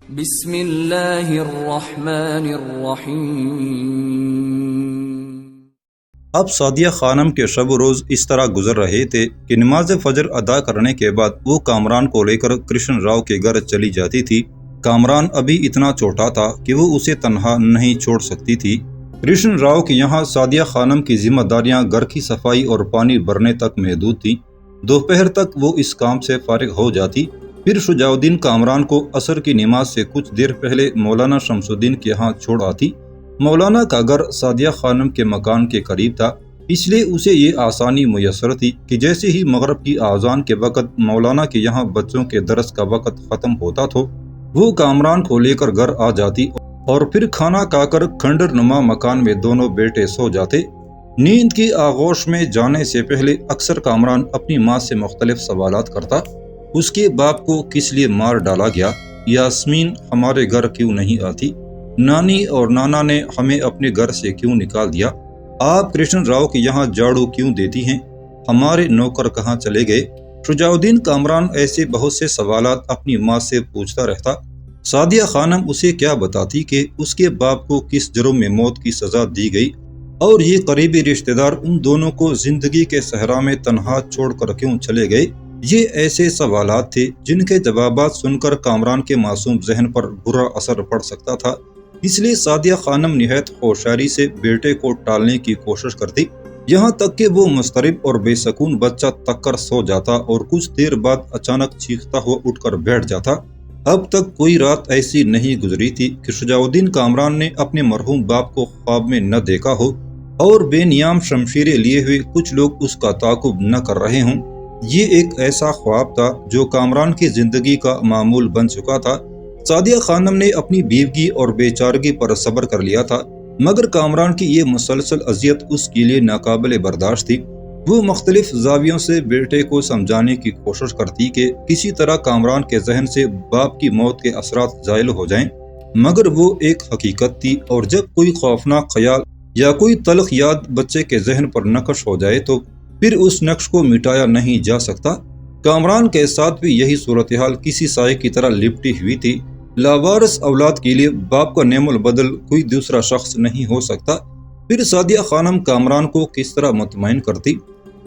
بسم اللہ الرحمن الرحیم۔ اب سعدیہ خانم کے شب و روز اس طرح گزر رہے تھے کہ نماز فجر ادا کرنے کے بعد وہ کامران کو لے کر کرشن راؤ کے گھر چلی جاتی تھی۔ کامران ابھی اتنا چھوٹا تھا کہ وہ اسے تنہا نہیں چھوڑ سکتی تھی۔ کرشن راؤ کے یہاں سعدیہ خانم کی ذمہ داریاں گھر کی صفائی اور پانی بھرنے تک محدود تھیں۔ دوپہر تک وہ اس کام سے فارغ ہو جاتی، پھر شجاع الدین کامران کو عصر کی نماز سے کچھ دیر پہلے مولانا شمس الدین کے ہاں چھوڑ آتی۔ مولانا کا گھر سعدیہ خانم کے مکان کے قریب تھا، اس لیے اسے یہ آسانی میسر تھی کہ جیسے ہی مغرب کی اذان کے وقت مولانا کے یہاں بچوں کے درس کا وقت ختم ہوتا تو وہ کامران کو لے کر گھر آ جاتی اور پھر کھانا کھا کر کھنڈر نما مکان میں دونوں بیٹے سو جاتے۔ نیند کی آغوش میں جانے سے پہلے اکثر کامران اپنی ماں سے مختلف سوالات کرتا۔ اس کے باپ کو کس لیے مار ڈالا گیا؟ یاسمین ہمارے گھر کیوں نہیں آتی؟ نانی اور نانا نے ہمیں اپنے گھر سے کیوں نکال دیا؟ آپ کرشن راؤ کے یہاں جھاڑو کیوں دیتی ہیں؟ ہمارے نوکر کہاں چلے گئے؟ شجاع الدین کامران ایسے بہت سے سوالات اپنی ماں سے پوچھتا رہتا۔ سعدیہ خانم اسے کیا بتاتی کہ اس کے باپ کو کس جرم میں موت کی سزا دی گئی اور یہ قریبی رشتہ دار ان دونوں کو زندگی کے صحرا میں تنہا چھوڑ کر کیوں چلے گئے؟ یہ ایسے سوالات تھے جن کے جوابات سن کر کامران کے معصوم ذہن پر برا اثر پڑ سکتا تھا، اس لیے سعدیہ خانم نہایت ہوشیاری سے بیٹے کو ٹالنے کی کوشش کرتی، یہاں تک کہ وہ مضطرب اور بے سکون بچہ تک کر سو جاتا اور کچھ دیر بعد اچانک چیختا ہوا اٹھ کر بیٹھ جاتا۔ اب تک کوئی رات ایسی نہیں گزری تھی کہ شجاع الدین کامران نے اپنے مرحوم باپ کو خواب میں نہ دیکھا ہو اور بے نیام شمشیریں لیے ہوئے کچھ لوگ اس کا تعاقب نہ کر رہے ہوں۔ یہ ایک ایسا خواب تھا جو کامران کی زندگی کا معمول بن چکا تھا۔ سعدیہ خانم نے اپنی بیوگی اور بے چارگی پر صبر کر لیا تھا، مگر کامران کی یہ مسلسل اذیت اس کے لیے ناقابل برداشت تھی۔ وہ مختلف زاویوں سے بیٹے کو سمجھانے کی کوشش کرتی کہ کسی طرح کامران کے ذہن سے باپ کی موت کے اثرات زائل ہو جائیں، مگر وہ ایک حقیقت تھی اور جب کوئی خوفناک خیال یا کوئی تلخ یاد بچے کے ذہن پر نقش ہو جائے تو پھر اس نقش کو مٹایا نہیں جا سکتا۔ کامران کے ساتھ بھی یہی صورتحال کسی سائے کی طرح لپٹی ہوئی تھی۔ لاوارث اولاد کے لیے باپ کا نعم البدل کوئی دوسرا شخص نہیں ہو سکتا۔ پھر سعدیہ خانم کامران کو کس طرح مطمئن کرتی؟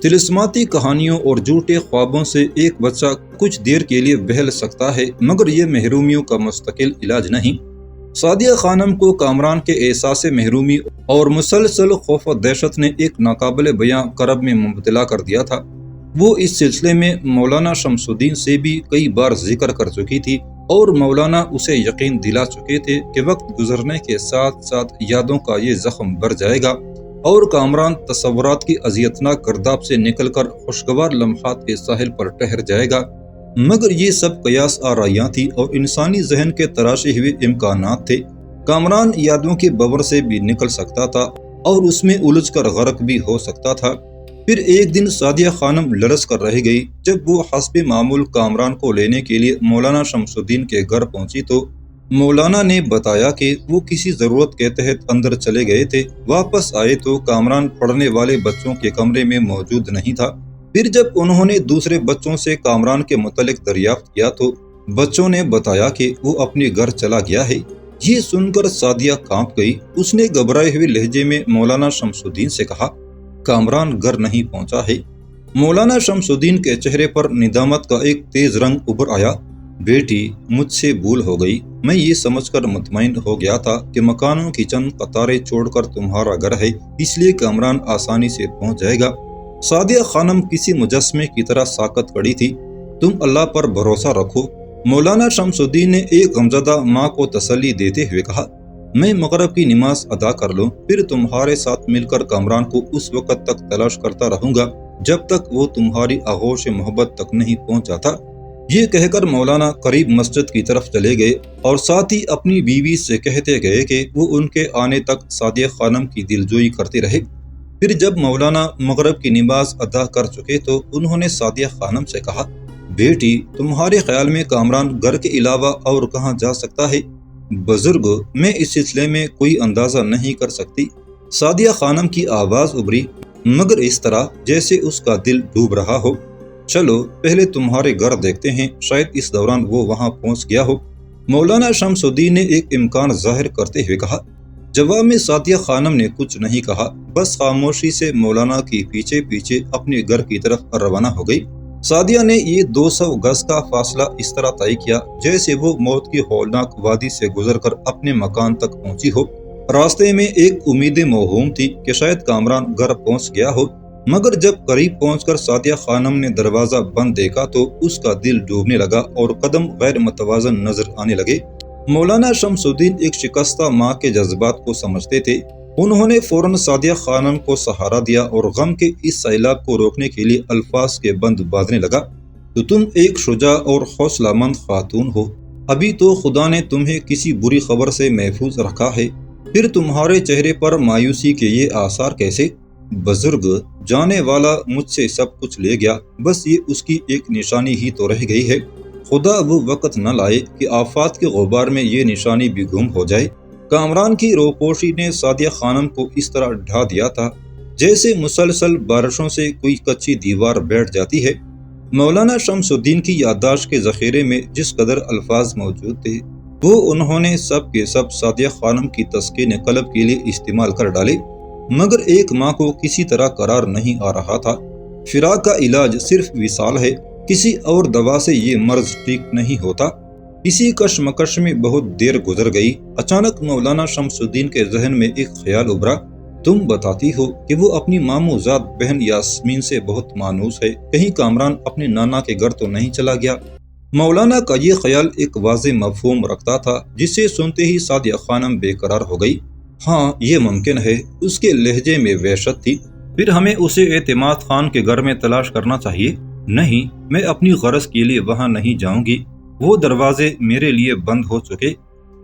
طلسماتی کہانیوں اور جھوٹے خوابوں سے ایک بچہ کچھ دیر کے لیے بہل سکتا ہے، مگر یہ محرومیوں کا مستقل علاج نہیں۔ سعدیہ خانم کو کامران کے احساس محرومی اور مسلسل خوف و دہشت نے ایک ناقابل بیاں کرب میں مبتلا کر دیا تھا۔ وہ اس سلسلے میں مولانا شمس الدین سے بھی کئی بار ذکر کر چکی تھی اور مولانا اسے یقین دلا چکے تھے کہ وقت گزرنے کے ساتھ ساتھ یادوں کا یہ زخم بڑھ جائے گا اور کامران تصورات کی اذیتناک گرداب سے نکل کر خوشگوار لمحات کے ساحل پر ٹھہر جائے گا، مگر یہ سب قیاس آرائیاں تھی اور انسانی ذہن کے تراشے ہوئے امکانات تھے۔ کامران یادوں کے بور سے بھی نکل سکتا تھا اور اس میں الجھ کر غرق بھی ہو سکتا تھا۔ پھر ایک دن سعدیہ خانم لرز کر رہ گئی جب وہ حسب معمول کامران کو لینے کے لیے مولانا شمس الدین کے گھر پہنچی تو مولانا نے بتایا کہ وہ کسی ضرورت کے تحت اندر چلے گئے تھے، واپس آئے تو کامران پڑھنے والے بچوں کے کمرے میں موجود نہیں تھا۔ پھر جب انہوں نے دوسرے بچوں سے کامران کے متعلق دریافت کیا تو بچوں نے بتایا کہ وہ اپنے گھر چلا گیا ہے۔ یہ سن کر سعدیہ کانپ گئی۔ اس نے گھبرائے ہوئے لہجے میں مولانا شمس الدین سے کہا، کامران گھر نہیں پہنچا ہے۔ مولانا شمس الدین کے چہرے پر ندامت کا ایک تیز رنگ ابھر آیا۔ بیٹی، مجھ سے بھول ہو گئی، میں یہ سمجھ کر مطمئن ہو گیا تھا کہ مکانوں کی چند قطاریں چھوڑ کر تمہارا گھر ہے، اس لیے کامران آسانی سے پہنچ جائے گا۔ سعدیہ خانم کسی مجسمے کی طرح ساکت کھڑی تھی۔ تم اللہ پر بھروسہ رکھو، مولانا شمس الدین نے ایک غمزدہ ماں کو تسلی دیتے ہوئے کہا۔ میں مغرب کی نماز ادا کر لوں، پھر تمہارے ساتھ مل کر کامران کو اس وقت تک تلاش کرتا رہوں گا جب تک وہ تمہاری آغوش محبت تک نہیں پہنچ جاتا۔ یہ کہہ کر مولانا قریب مسجد کی طرف چلے گئے اور ساتھ ہی اپنی بیوی سے کہتے گئے کہ وہ ان کے آنے تک سعدیہ خانم کی دلجوئی کرتے رہے۔ پھر جب مولانا مغرب کی نماز ادا کر چکے تو انہوں نے سعدیہ خانم سے کہا، بیٹی، تمہارے خیال میں کامران گھر کے علاوہ اور کہاں جا سکتا ہے؟ بزرگ، میں اس سلسلے میں کوئی اندازہ نہیں کر سکتی۔ سعدیہ خانم کی آواز ابھری، مگر اس طرح جیسے اس کا دل ڈوب رہا ہو۔ چلو پہلے تمہارے گھر دیکھتے ہیں، شاید اس دوران وہ وہاں پہنچ گیا ہو۔ مولانا شمس الدین نے ایک امکان ظاہر کرتے ہوئے کہا۔ جواب میں سعدیہ خانم نے کچھ نہیں کہا، بس خاموشی سے مولانا کے پیچھے پیچھے اپنے گھر کی طرف روانہ ہو گئی۔ سعدیہ نے یہ 200 گز کا فاصلہ اس طرح طے کیا جیسے وہ موت کی ہولناک وادی سے گزر کر اپنے مکان تک پہنچی ہو۔ راستے میں ایک امید موہوم تھی کہ شاید کامران گھر پہنچ گیا ہو، مگر جب قریب پہنچ کر سعدیہ خانم نے دروازہ بند دیکھا تو اس کا دل ڈوبنے لگا اور قدم غیر متوازن نظر آنے لگے۔ مولانا شمس الدین ایک شکستہ ماں کے جذبات کو سمجھتے تھے۔ انہوں نے فوراً سعدیہ خانم کو سہارا دیا اور غم کے اس سیلاب کو روکنے کے لیے الفاظ کے بند باندھنے لگا۔ تو تم ایک شجاع اور حوصلہ مند خاتون ہو، ابھی تو خدا نے تمہیں کسی بری خبر سے محفوظ رکھا ہے، پھر تمہارے چہرے پر مایوسی کے یہ آثار کیسے؟ بزرگ، جانے والا مجھ سے سب کچھ لے گیا، بس یہ اس کی ایک نشانی ہی تو رہ گئی ہے۔ خدا وہ وقت نہ لائے کہ آفات کے غبار میں یہ نشانی بھی گم ہو جائے۔ کامران کی روپوشی نے سعدیہ خانم کو اس طرح ڈھا دیا تھا جیسے مسلسل بارشوں سے کوئی کچی دیوار بیٹھ جاتی ہے۔ مولانا شمس الدین کی یادداشت کے ذخیرے میں جس قدر الفاظ موجود تھے وہ انہوں نے سب کے سب سعدیہ خانم کی تسکین قلب کے لیے استعمال کر ڈالے، مگر ایک ماں کو کسی طرح قرار نہیں آ رہا تھا۔ فراق کا علاج صرف وصال ہے، کسی اور دوا سے یہ مرض ٹھیک نہیں ہوتا۔ اسی کشمکش میں بہت دیر گزر گئی۔ اچانک مولانا شمس الدین کے ذہن میں ایک خیال ابھرا۔ تم بتاتی ہو کہ وہ اپنی ماموں زاد بہن یاسمین سے بہت مانوس ہے، کہیں کامران اپنے نانا کے گھر تو نہیں چلا گیا؟ مولانا کا یہ خیال ایک واضح مفہوم رکھتا تھا جسے سنتے ہی سعدیہ خانم بے قرار ہو گئی۔ ہاں، یہ ممکن ہے، اس کے لہجے میں وحشت تھی۔ پھر ہمیں اسے اعتماد خان کے گھر میں تلاش کرنا چاہیے۔ نہیں، میں اپنی غرض کے لیے وہاں نہیں جاؤں گی، وہ دروازے میرے لیے بند ہو چکے۔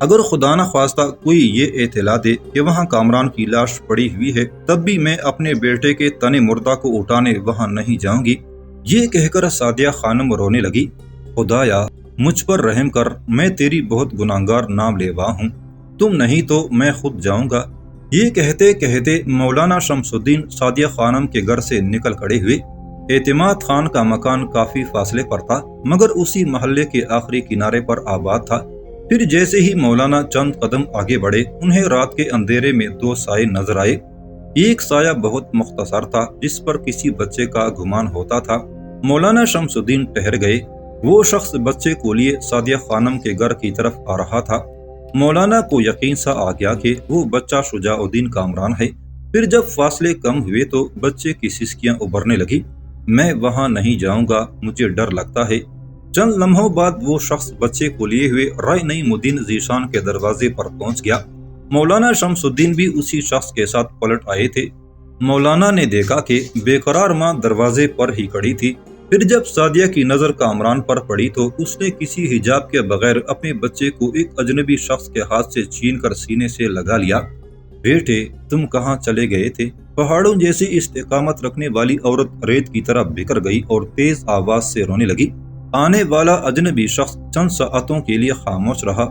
اگر خدا نہ خواستہ کوئی یہ اطلاع دے کہ وہاں کامران کی لاش پڑی ہوئی ہے، تب بھی میں اپنے بیٹے کے تن مردہ کو اٹھانے وہاں نہیں جاؤں گی۔ یہ کہہ کر سعدیہ خانم رونے لگی۔ خدایا، مجھ پر رحم کر، میں تیری بہت گناہگار نام لیوا ہوں، تم نہیں تو میں خود جاؤں گا۔ یہ کہتے کہتے مولانا شمس الدین سعدیہ خانم کے گھر سے نکل کھڑے ہوئے۔ اعتماد خان کا مکان کافی فاصلے پر تھا، مگر اسی محلے کے آخری کنارے پر آباد تھا۔ پھر جیسے ہی مولانا چند قدم آگے بڑھے، انہیں رات کے اندھیرے میں 2 سائے نظر آئے۔ ایک سایہ بہت مختصر تھا جس پر کسی بچے کا گمان ہوتا تھا۔ مولانا شمس الدین ٹھہر گئے۔ وہ شخص بچے کو لیے سعدیہ خانم کے گھر کی طرف آ رہا تھا۔ مولانا کو یقین سا آ گیا کہ وہ بچہ شجاع الدین کامران ہے۔ پھر جب فاصلے کم ہوئے تو بچے کی سسکیاں ابھرنے لگی۔ میں وہاں نہیں جاؤں گا، مجھے ڈر لگتا ہے۔ چند لمحوں بعد وہ شخص بچے کو لیے ہوئے رائے نعیم الدین ذیشان کے دروازے پر پہنچ گیا۔ مولانا شمس الدین بھی اسی شخص کے ساتھ پلٹ آئے تھے۔ مولانا نے دیکھا کہ بے قرار ماں دروازے پر ہی کھڑی تھی۔ پھر جب سعدیہ کی نظر کامران پر پڑی تو اس نے کسی حجاب کے بغیر اپنے بچے کو ایک اجنبی شخص کے ہاتھ سے چھین کر سینے سے لگا لیا۔ بیٹے، تم کہاں چلے گئے تھے؟ پہاڑوں جیسی استقامت رکھنے والی عورت ریت کی طرح بکھر گئی اور تیز آواز سے رونے لگی۔ آنے والا اجنبی شخص چند ساعتوں کے لیے خاموش رہا۔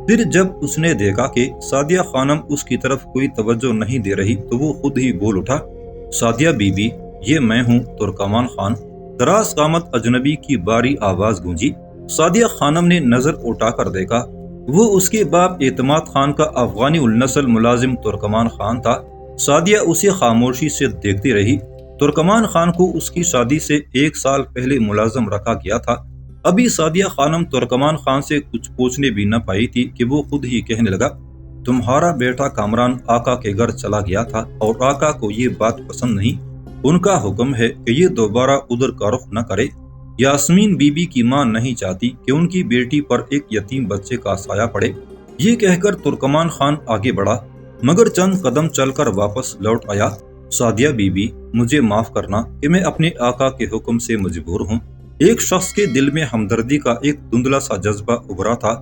پھر جب اس نے دیکھا کہ سعدیہ خانم اس کی طرف کوئی توجہ نہیں دے رہی تو وہ خود ہی بول اٹھا۔ سعدیہ بی بی، یہ میں ہوں ترکمان خان۔ دراز قامت اجنبی کی باری آواز گونجی۔ سعدیہ خانم نے نظر اٹھا کر دیکھا۔ وہ اس کے باپ اعتماد خان کا افغانی النسل ملازم ترکمان خان تھا۔ سعدیہ اسے خاموشی سے دیکھتی رہی۔ ترکمان خان کو اس کی شادی سے 1 سال پہلے ملازم رکھا گیا تھا۔ ابھی سعدیہ خانم ترکمان خان سے کچھ پوچھنے بھی نہ پائی تھی کہ وہ خود ہی کہنے لگا، تمہارا بیٹا کامران آقا کے گھر چلا گیا تھا اور آقا کو یہ بات پسند نہیں۔ ان کا حکم ہے کہ یہ دوبارہ ادھر کا رخ نہ کرے۔ یاسمین بی بی کی ماں نہیں چاہتی کہ ان کی بیٹی پر ایک یتیم بچے کا سایہ پڑے۔ یہ کہہ کر ترکمان خان آگے بڑھا، مگر چند قدم چل کر واپس لوٹ آیا۔ سعدیہ بی بی، مجھے معاف کرنا کہ میں اپنے آقا کے حکم سے مجبور ہوں۔ ایک شخص کے دل میں ہمدردی کا ایک دھندلا سا جذبہ ابھرا تھا،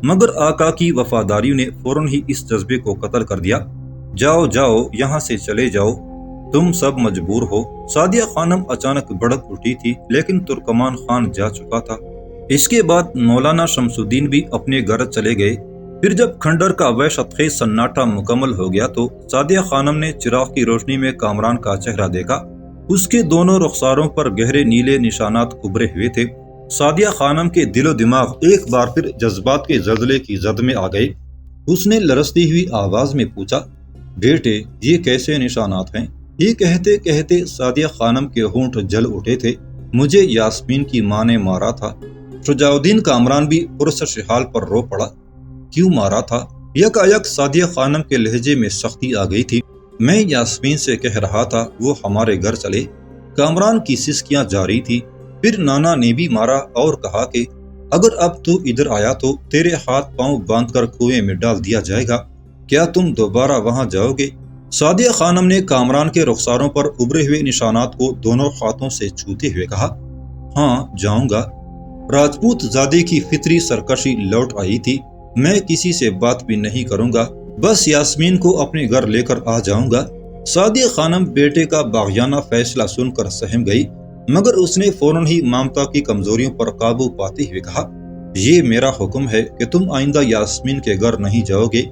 مگر آقا کی وفاداری نے فوراً ہی اس جذبے کو قتل کر دیا۔ جاؤ جاؤ، یہاں سے چلے جاؤ، تم سب مجبور ہو۔ سعدیہ خانم اچانک بھڑک اٹھی تھی، لیکن ترکمان خان جا چکا تھا۔ اس کے بعد مولانا شمس الدین بھی اپنے گھر چلے گئے۔ پھر جب کھنڈر کا وحشت خیز سناٹا مکمل ہو گیا تو سعدیہ خانم نے چراغ کی روشنی میں کامران کا چہرہ دیکھا۔ اس کے دونوں رخساروں پر گہرے نیلے نشانات ابھرے ہوئے تھے۔ سعدیہ خانم کے دل و دماغ ایک بار پھر جذبات کے زلزلے کی زد میں آ گئے۔ اس نے لرزتی ہوئی آواز میں پوچھا، بیٹے یہ کیسے نشانات ہیں؟ یہ کہتے کہتے سعدیہ خانم کے ہونٹ جل اٹھے تھے۔ مجھے یاسمین کی ماں نے مارا تھا۔ شجاع الدین کامران بھی پرسش حال پر رو پڑا۔ کیوں مارا تھا؟ یکایک سعدیہ خانم کے لہجے میں سختی آ گئی تھی۔ میں یاسمین سے کہہ رہا تھا وہ ہمارے گھر چلے۔ کامران کی سسکیاں جاری تھی۔ پھر نانا نے بھی مارا اور کہا کہ اگر اب تو ادھر آیا تو تیرے ہاتھ پاؤں باندھ کر کنویں میں ڈال دیا جائے گا۔ کیا تم دوبارہ وہاں جاؤ گے؟ سعدیہ خانم نے کامران کے رخساروں پر ابھرے ہوئے نشانات کو دونوں ہاتھوں سے چھوتے ہوئے کہا، ہاں جاؤں گا۔ راجپوت زادے کی فطری سرکشی لوٹ آئی تھی۔ میں کسی سے بات بھی نہیں کروں گا، بس یاسمین کو اپنے گھر لے کر آ جاؤں گا۔ سعدیہ خانم بیٹے کا باغیانہ فیصلہ سن کر سہم گئی، مگر اس نے فوراً ہی ممتا کی کمزوریوں پر قابو پاتے ہوئے کہا، یہ میرا حکم ہے کہ تم آئندہ یاسمین کے گھر نہیں جاؤ گے۔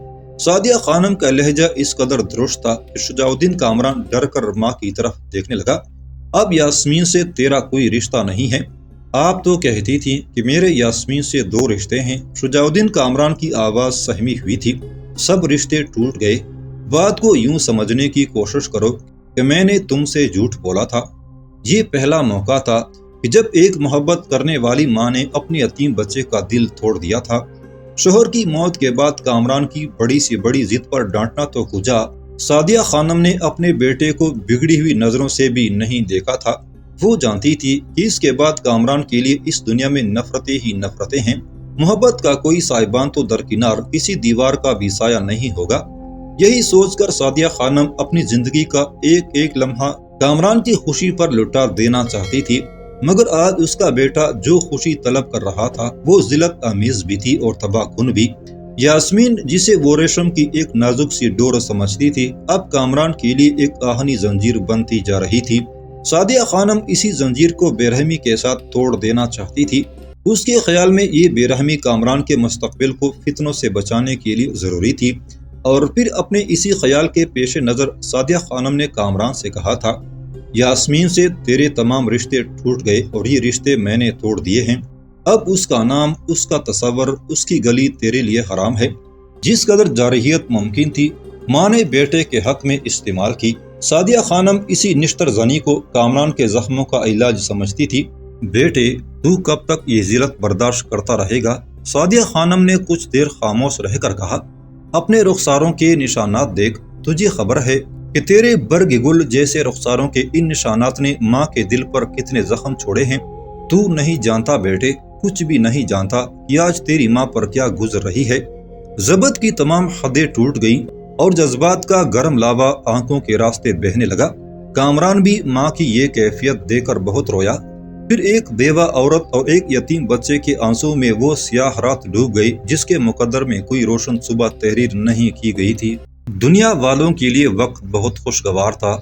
سعدیہ خانم کا لہجہ اس قدر درست تھا کہ شجاع الدین کامران ڈر کر ماں کی طرف دیکھنے لگا۔ اب یاسمین سے تیرا کوئی رشتہ نہیں ہے۔ آپ تو کہتی تھی کہ میرے یاسمین سے 2 رشتے ہیں۔ شجاع الدین کامران کی آواز سہمی ہوئی تھی۔ سب رشتے ٹوٹ گئے۔ بات کو یوں سمجھنے کی کوشش کرو کہ میں نے تم سے جھوٹ بولا تھا۔ یہ پہلا موقع تھا کہ جب ایک محبت کرنے والی ماں نے اپنے یتیم بچے کا دل توڑ دیا تھا۔ شوہر کی موت کے بعد کامران کی بڑی سی بڑی ضد پر ڈانٹنا تو کجا، سعدیہ خانم نے اپنے بیٹے کو بگڑی ہوئی نظروں سے بھی نہیں دیکھا تھا۔ وہ جانتی تھی کہ اس کے بعد کامران کے لیے اس دنیا میں نفرتیں ہی نفرتیں ہیں۔ محبت کا کوئی سائبان تو درکنار کسی دیوار کا بھی سایہ نہیں ہوگا۔ یہی سوچ کر سعدیہ خانم اپنی زندگی کا ایک ایک لمحہ کامران کی خوشی پر لٹا دینا چاہتی تھی، مگر آج اس کا بیٹا جو خوشی طلب کر رہا تھا وہ ذلت آمیز بھی تھی اور تباہ کن بھی۔ یاسمین جسے وہ ریشم کی ایک نازک سی ڈور سمجھتی تھی، اب کامران کے لیے ایک آہنی زنجیر بنتی جا رہی تھی۔ سعدیہ خانم اسی زنجیر کو بے رحمی کے ساتھ توڑ دینا چاہتی تھی۔ اس کے خیال میں یہ بے رحمی کامران کے مستقبل کو فتنوں سے بچانے کے لیے ضروری تھی، اور پھر اپنے اسی خیال کے پیش نظر سعدیہ خانم نے کامران سے کہا تھا، یاسمین سے تیرے تمام رشتے ٹوٹ گئے اور یہ رشتے میں نے توڑ دیے ہیں۔ اب اس کا نام، اس کا تصور، اس کی گلی تیرے لیے حرام ہے۔ جس قدر جارحیت ممکن تھی ماں نے بیٹے کے حق میں استعمال کی۔ سعدیہ خانم اسی نشتر زنی کو کامران کے زخموں کا علاج سمجھتی تھی۔ بیٹے تو کب تک یہ ذلت برداشت کرتا رہے گا؟ سعدیہ خانم نے کچھ دیر خاموش رہ کر کہا، اپنے رخساروں کے نشانات دیکھ، تجھے خبر ہے کہ تیرے برگ گل جیسے رخساروں کے ان نشانات نے ماں کے دل پر کتنے زخم چھوڑے ہیں۔ تو نہیں جانتا بیٹے، کچھ بھی نہیں جانتا کہ آج تیری ماں پر کیا گزر رہی ہے۔ ضبط کی تمام حدیں ٹوٹ گئیں اور جذبات کا گرم لاوا آنکھوں کے راستے بہنے لگا۔ کامران بھی ماں کی یہ کیفیت دیکھ کر بہت رویا۔ پھر ایک بیوہ عورت اور ایک یتیم بچے کے آنسوں میں وہ سیاہ رات ڈوب گئی جس کے مقدر میں کوئی روشن صبح تحریر نہیں کی گئی تھی۔ دنیا والوں کے لیے وقت بہت خوشگوار تھا،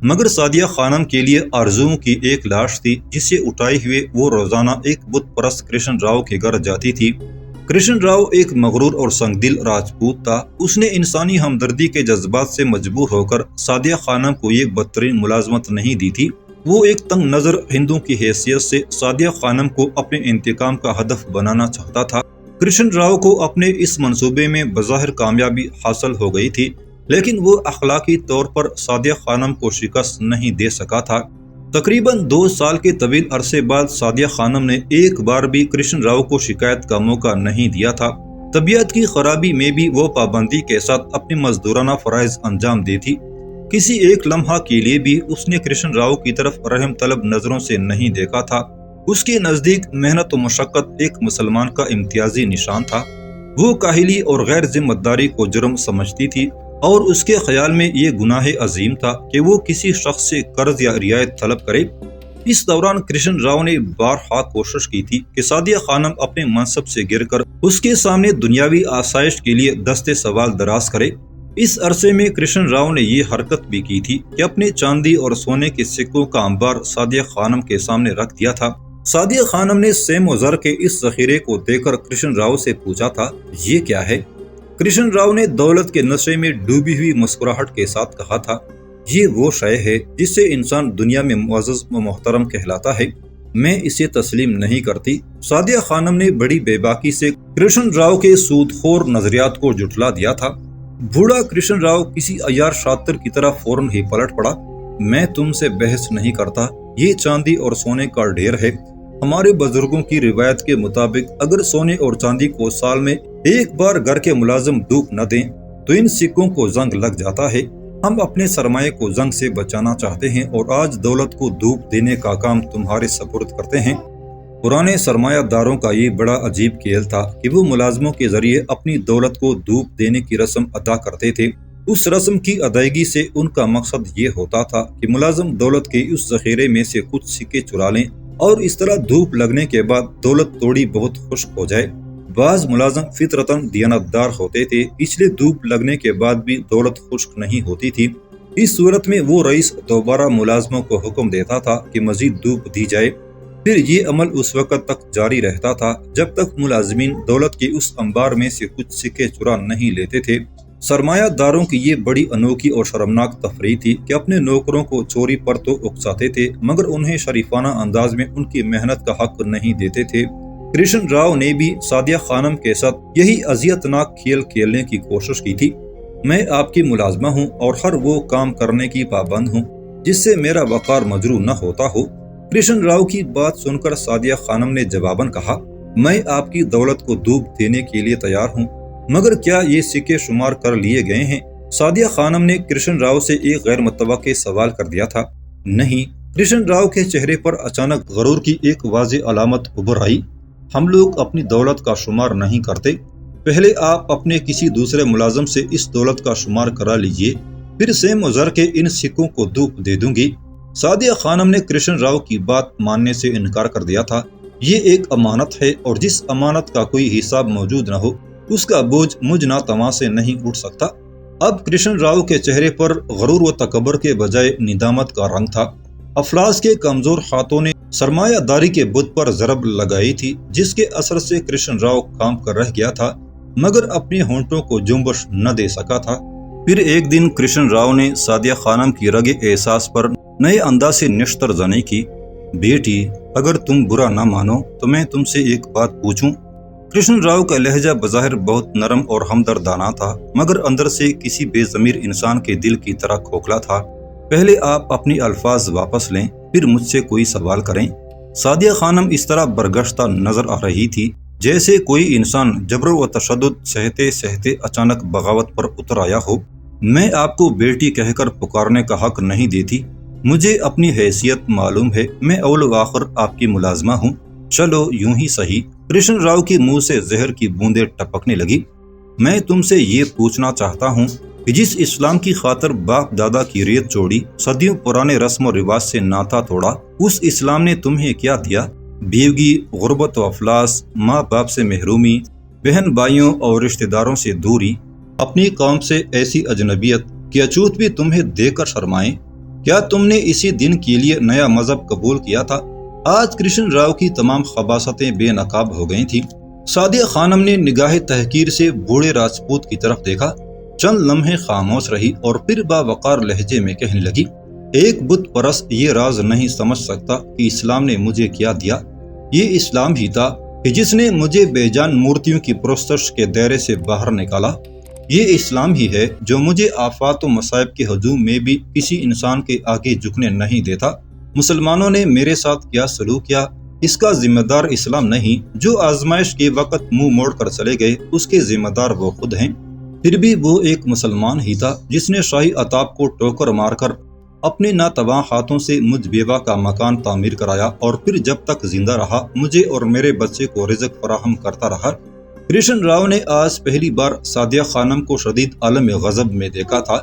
مگر سعدیہ خانم کے لیے آرزوؤں کی ایک لاش تھی جسے اٹھائے ہوئے وہ روزانہ ایک بت پرست کرشن راؤ کے گھر جاتی تھی۔ کرشن راؤ ایک مغرور اور سنگ دل راجپوت تھا۔ اس نے انسانی ہمدردی کے جذبات سے مجبور ہو کر سعدیہ خانم کو یہ بدترین ملازمت نہیں دی تھی۔ وہ ایک تنگ نظر ہندو کی حیثیت سے سعدیہ خانم کو اپنے انتقام کا ہدف بنانا چاہتا تھا۔ کرشن راؤ کو اپنے اس منصوبے میں بظاہر کامیابی حاصل ہو گئی تھی، لیکن وہ اخلاقی طور پر سعدیہ خانم کو شکست نہیں دے سکا تھا۔ تقریباً 2 سال کے طویل عرصے بعد سعدیہ خانم نے ایک بار بھی کرشن راؤ کو شکایت کا موقع نہیں دیا تھا۔ طبیعت کی خرابی میں بھی وہ پابندی کے ساتھ اپنی مزدورانہ فرائض انجام دی تھی۔ کسی ایک لمحہ کے لیے بھی اس نے کرشن راؤ کی طرف رحم طلب نظروں سے نہیں دیکھا تھا۔ اس کے نزدیک محنت و مشقت ایک مسلمان کا امتیازی نشان تھا۔ وہ کاہلی اور غیر ذمہ داری کو جرم سمجھتی تھی، اور اس کے خیال میں یہ گناہ عظیم تھا کہ وہ کسی شخص سے قرض یا رعایت طلب کرے۔ اس دوران کرشن راؤ نے بارہا کوشش کی تھی کہ سعدیہ خانم اپنے منصب سے گر کر اس کے سامنے دنیاوی آسائش کے لیے دستے سوال دراز کرے۔ اس عرصے میں کرشن راؤ نے یہ حرکت بھی کی تھی کہ اپنے چاندی اور سونے کے سکوں کا انبار سعدیہ خانم کے سامنے رکھ دیا تھا۔ سعدیہ خانم نے سیم و زر کے اس ذخیرے کو دیکھ کر کرشن راؤ سے پوچھا تھا، یہ کیا ہے؟ کرشن راؤ نے دولت کے نشے میں ڈوبی ہوئی مسکراہٹ کے ساتھ کہا تھا، یہ وہ شے ہے جس سے انسان دنیا میں معزز و محترم کہلاتا ہے۔ میں اسے تسلیم نہیں کرتی۔ سعدیہ خانم نے بڑی بے باکی سے کرشن راؤ کے سود خور نظریات کو جھٹلا دیا تھا۔ بوڑھا کرشن راؤ کسی عیار شاطر کی طرح فوراً ہی پلٹ پڑا۔ میں تم سے بحث نہیں کرتا، یہ چاندی اور سونے کا ڈھیر ہے۔ ہمارے بزرگوں کی روایت کے مطابق اگر سونے اور چاندی کو سال میں ایک بار گھر کے ملازم ڈوب نہ دیں تو ان سکوں کو زنگ لگ جاتا ہے۔ ہم اپنے سرمایہ کو زنگ سے بچانا چاہتے ہیں اور آج دولت کو ڈوب دینے کا کام تمہارے سپرد کرتے ہیں۔ پرانے سرمایہ داروں کا یہ بڑا عجیب کھیل تھا کہ وہ ملازموں کے ذریعے اپنی دولت کو ڈوب دینے کی رسم ادا کرتے تھے۔ اس رسم کی ادائیگی سے ان کا مقصد یہ ہوتا تھا کہ ملازم دولت کے اس ذخیرے میں سے کچھ سکے چرا لیں اور اس طرح دھوپ لگنے کے بعد دولت توڑی بہت خشک ہو جائے۔ بعض ملازم فطرتاً دیانتدار ہوتے تھے، اس لیے دھوپ لگنے کے بعد بھی دولت خشک نہیں ہوتی تھی۔ اس صورت میں وہ رئیس دوبارہ ملازموں کو حکم دیتا تھا کہ مزید دھوپ دی جائے۔ پھر یہ عمل اس وقت تک جاری رہتا تھا جب تک ملازمین دولت کے اس انبار میں سے کچھ سکے چرا نہیں لیتے تھے۔ سرمایہ داروں کی یہ بڑی انوکھی اور شرمناک تفریح تھی کہ اپنے نوکروں کو چوری پر تو اکساتے تھے مگر انہیں شریفانہ انداز میں ان کی محنت کا حق نہیں دیتے تھے۔ کرشن راؤ نے بھی سعدیہ خانم کے ساتھ یہی اذیتناک کھیل کھیلنے کی کوشش کی تھی۔ میں آپ کی ملازمہ ہوں اور ہر وہ کام کرنے کی پابند ہوں جس سے میرا وقار مجروح نہ ہوتا ہو۔ کرشن راؤ کی بات سن کر سعدیہ خانم نے جواباً کہا، میں آپ کی دولت کو ڈوب دینے کے لیے تیار ہوں، مگر کیا یہ سکے شمار کر لیے گئے ہیں؟ سعدیہ خانم نے کرشن راؤ سے ایک غیر متوقع سوال کر دیا تھا۔ نہیں۔ کرشن راؤ کے چہرے پر اچانک غرور کی ایک واضح علامت ابھر آئی۔ ہم لوگ اپنی دولت کا شمار نہیں کرتے، پہلے آپ اپنے کسی دوسرے ملازم سے اس دولت کا شمار کرا لیجئے، پھر سیم و زر کے ان سکوں کو ڈوب دے دوں گی۔ سعدیہ خانم نے کرشن راؤ کی بات ماننے سے انکار کر دیا تھا۔ یہ ایک امانت ہے اور جس امانت کا کوئی حساب موجود نہ ہو اس کا بوجھ مجھ ناتواں سے نہیں اٹھ سکتا۔ اب کرشن راؤ کے چہرے پر غرور و تکبر کے بجائے ندامت کا رنگ تھا۔ افلاس کے کمزور ہاتھوں نے سرمایہ داری کے بت پر ضرب لگائی تھی جس کے اثر سے کرشن راؤ کانپ کر رہ گیا تھا مگر اپنے ہونٹوں کو جنبش نہ دے سکا تھا۔ پھر ایک دن کرشن راؤ نے سعدیہ خانم کی رگ احساس پر نئے انداز سے نشتر زنی کی۔ بیٹی، اگر تم برا نہ مانو تو میں تم سے ایک بات پوچھوں؟ کرشن راؤ کا لہجہ بظاہر بہت نرم اور ہمدردانہ تھا مگر اندر سے کسی بے ضمیر انسان کے دل کی طرح کھوکھلا تھا۔ پہلے آپ اپنی الفاظ واپس لیں پھر مجھ سے کوئی سوال کریں۔ سعدیہ خانم اس طرح برگشتہ نظر آ رہی تھی جیسے کوئی انسان جبر و تشدد سہتے سہتے اچانک بغاوت پر اتر آیا ہو۔ میں آپ کو بیٹی کہہ کر پکارنے کا حق نہیں دیتی، مجھے اپنی حیثیت معلوم ہے، میں اول و آخر آپ کی ملازمہ ہوں۔ چلو یوں ہی صحیح۔ کرشن راؤ کے منہ سے زہر کی بوندیں ٹپکنے لگی۔ میں تم سے یہ پوچھنا چاہتا ہوں کہ جس اسلام کی خاطر باپ دادا کی ریت چھوڑی، صدیوں پرانے رسم و رواج سے ناتا توڑا، اس اسلام نے تمہیں کیا دیا؟ بیوگی، غربت و افلاس، ماں باپ سے محرومی، بہن بھائیوں اور رشتہ داروں سے دوری، اپنی قوم سے ایسی اجنبیت کہ اچھوت بھی تمہیں دیکھ کر شرمائیں۔ کیا تم نے اسی دن کے لیے نیا مذہب قبول کیا تھا؟ آج کرشن راؤ کی تمام خباثتیں بے نقاب ہو گئی تھیں۔ سعدیہ خانم نے نگاہ تحقیر سے بوڑھے راجپوت کی طرف دیکھا، چند لمحے خاموش رہی اور پھر باوقار لہجے میں کہنے لگی، ایک بت پرست یہ راز نہیں سمجھ سکتا کہ اسلام نے مجھے کیا دیا۔ یہ اسلام ہی تھا کہ جس نے مجھے بے جان مورتیوں کی پرستش کے دائرے سے باہر نکالا۔ یہ اسلام ہی ہے جو مجھے آفات و مصائب کے ہجوم میں بھی کسی انسان کے آگے جھکنے نہیں دیتا۔ مسلمانوں نے میرے ساتھ کیا سلوک کیا اس کا ذمہ دار اسلام نہیں، جو آزمائش کے وقت منہ موڑ کر چلے گئے اس کے ذمہ دار وہ خود ہیں۔ پھر بھی وہ ایک مسلمان ہی تھا جس نے شاہی عتاب کو ٹوکر مار کر اپنے ناتواں ہاتھوں سے مجھ بیوہ کا مکان تعمیر کرایا اور پھر جب تک زندہ رہا مجھے اور میرے بچے کو رزق فراہم کرتا رہا۔ کرشن راؤ نے آج پہلی بار سعدیہ خانم کو شدید عالم غضب میں دیکھا تھا۔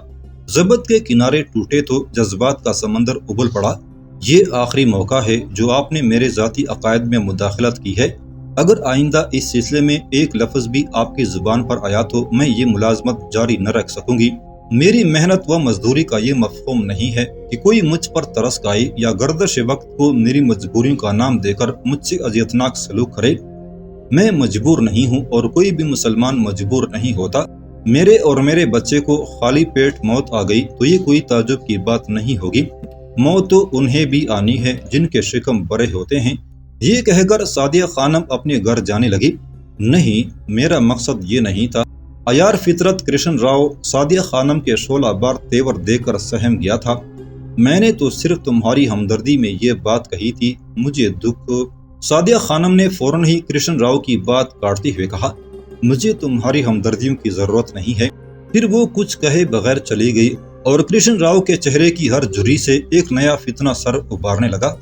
ضبط کے کنارے ٹوٹے تو جذبات کا سمندر ابل پڑا۔ یہ آخری موقع ہے جو آپ نے میرے ذاتی عقائد میں مداخلت کی ہے۔ اگر آئندہ اس سلسلے میں ایک لفظ بھی آپ کی زبان پر آیا تو میں یہ ملازمت جاری نہ رکھ سکوں گی۔ میری محنت و مزدوری کا یہ مفہوم نہیں ہے کہ کوئی مجھ پر ترس کھائے یا گردش وقت کو میری مجبوریوں کا نام دے کر مجھ سے اذیتناک سلوک کرے۔ میں مجبور نہیں ہوں اور کوئی بھی مسلمان مجبور نہیں ہوتا۔ میرے اور میرے بچے کو خالی پیٹ موت آ گئی تو یہ کوئی تعجب کی بات نہیں ہوگی۔ موت تو انہیں بھی آنی ہے جن کے شکم بڑے ہوتے ہیں۔ یہ کہہ کر سعدیہ خانم اپنے گھر جانے لگی۔ نہیں، میرا مقصد یہ نہیں تھا۔ عیار فطرت کرشن راؤ سعدیہ خانم کے شعلہ بار تیور دیکھ کر سہم گیا تھا۔ میں نے تو صرف تمہاری ہمدردی میں یہ بات کہی تھی، مجھے دکھ۔ سعدیہ خانم نے فوراً ہی کرشن راؤ کی بات کاٹتے ہوئے کہا، مجھے تمہاری ہمدردیوں کی ضرورت نہیں ہے۔ پھر وہ کچھ کہے بغیر چلی گئی اور کرشن راؤ کے چہرے کی ہر جھری سے ایک نیا فتنہ سر ابھارنے لگا۔